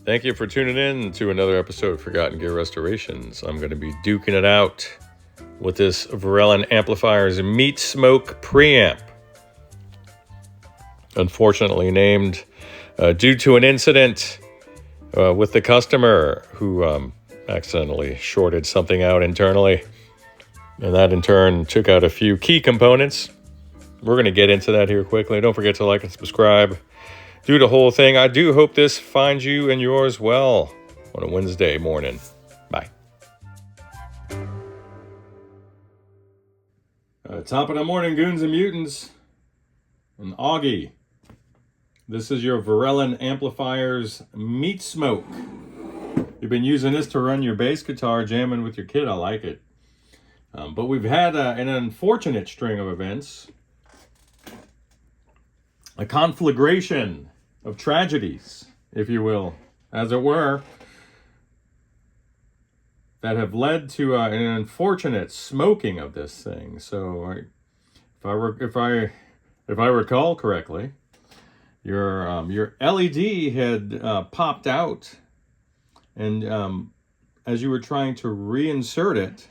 Thank you for tuning in to another episode of Forgotten Gear Restorations. I'm going to be duking it out with this Verellen Amplifier's Meat Smoke preamp. Unfortunately named due to an incident with the customer who accidentally shorted something out internally. And that in turn took out a few key components. We're going to get into that here quickly. Don't forget to like and subscribe. Do the whole thing. I do hope this finds you and yours well on a Wednesday morning. Bye. Top of the morning, goons and mutants. And Augie. This is your Verellen Amplifier's Meat Smoke. You've been using this to run your bass guitar, jamming with your kid. I like it. But we've had an unfortunate string of events. A conflagration of tragedies, if you will, as it were, that have led to an unfortunate smoking of this thing. So, if I recall correctly, your LED had popped out, and as you were trying to reinsert it,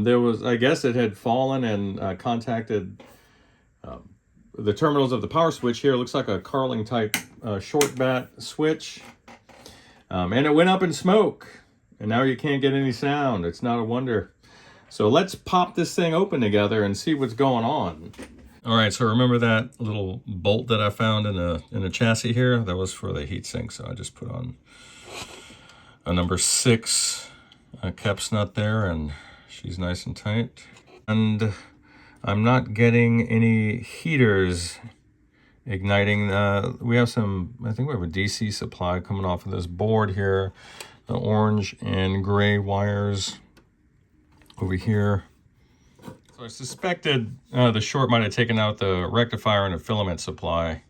there was, I guess, it had fallen and contacted the terminals of the power switch here. It looks like a Carling type short bat switch. And it went up in smoke. And now you can't get any sound. It's not a wonder. So let's pop this thing open together and see what's going on. All right, so remember that little bolt that I found in the chassis here? That was for the heatsink. So I just put on a number 6 caps nut there, and she's nice and tight. And I'm not getting any heaters igniting. We have some, I think we have a DC supply coming off of this board here. The orange and gray wires over here. So I suspected the short might have taken out the rectifier and the filament supply.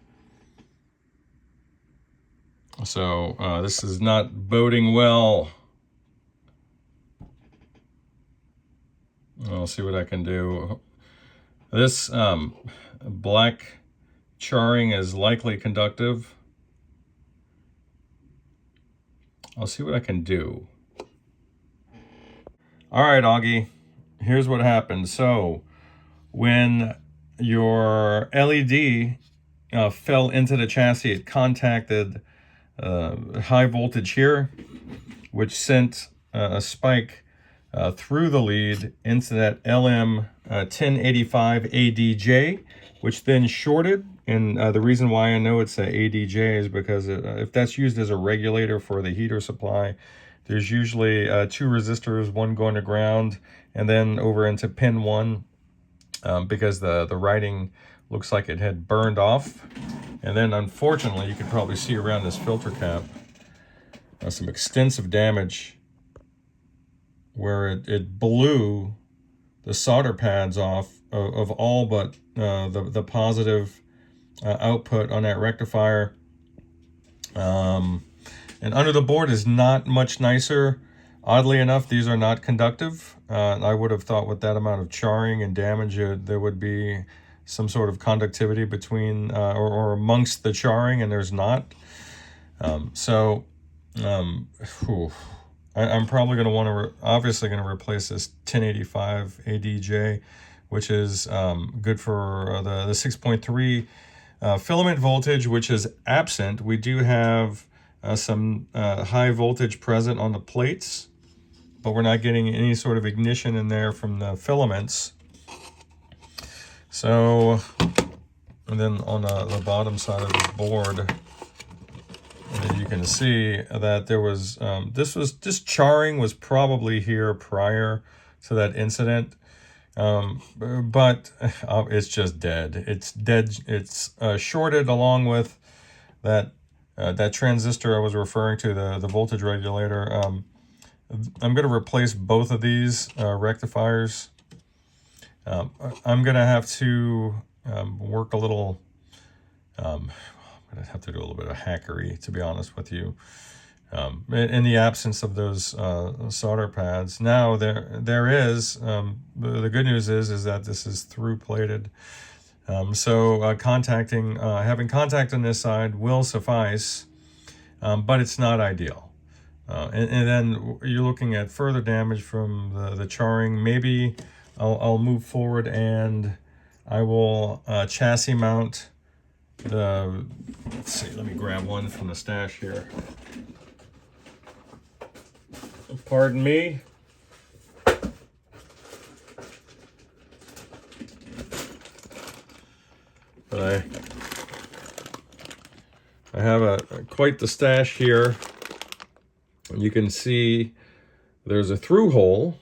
So this is not boding well. I'll see what I can do. This black charring is likely conductive. I'll see what I can do. All right, Augie, here's what happened. So when your LED fell into the chassis, it contacted high voltage here, which sent a spike through the lead into that LM 1085 ADJ, which then shorted. And the reason why I know it's a ADJ is because if that's used as a regulator for the heater supply, there's usually 2 resistors, one going to ground and then over into pin 1, because the writing looks like it had burned off. And then unfortunately, you can probably see around this filter cap some extensive damage where it blew the solder pads off of all but the positive output on that rectifier. And under the board is not much nicer. Oddly enough, these are not conductive. I would have thought with that amount of charring and damage, there would be some sort of conductivity between or amongst the charring, and there's not. I'm probably going to want to, obviously going to replace this 1085 ADJ, which is good for the 6.3 filament voltage, which is absent. We do have some high voltage present on the plates, but we're not getting any sort of ignition in there from the filaments. So, and then on the bottom side of the board, you can see that there was this charring was probably here prior to that incident, but it's just dead. It's dead. It's shorted along with that transistor I was referring to, the voltage regulator. I'm going to replace both of these rectifiers. I'm going to have to work a little. I'm going to have to do a little bit of hackery, to be honest with you. In the absence of those solder pads. Now there is, the good news is that this is through plated. So having contact on this side will suffice. but it's not ideal. And then you're looking at further damage from the charring. Maybe I'll move forward and I will chassis mount the, let's see, let me grab one from the stash here. Pardon me. But I have quite the stash here. You can see there's a through hole,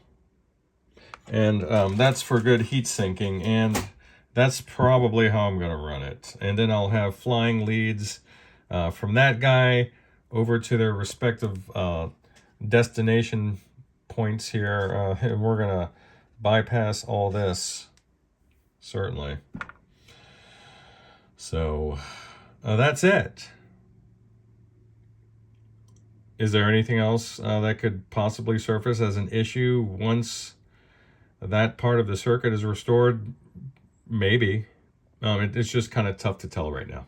and that's for good heat sinking, and that's probably how I'm going to run it. And then I'll have flying leads from that guy over to their respective destination points here. And we're going to bypass all this, certainly. So that's it. Is there anything else that could possibly surface as an issue once that part of the circuit is restored? Maybe. It's just kind of tough to tell right now.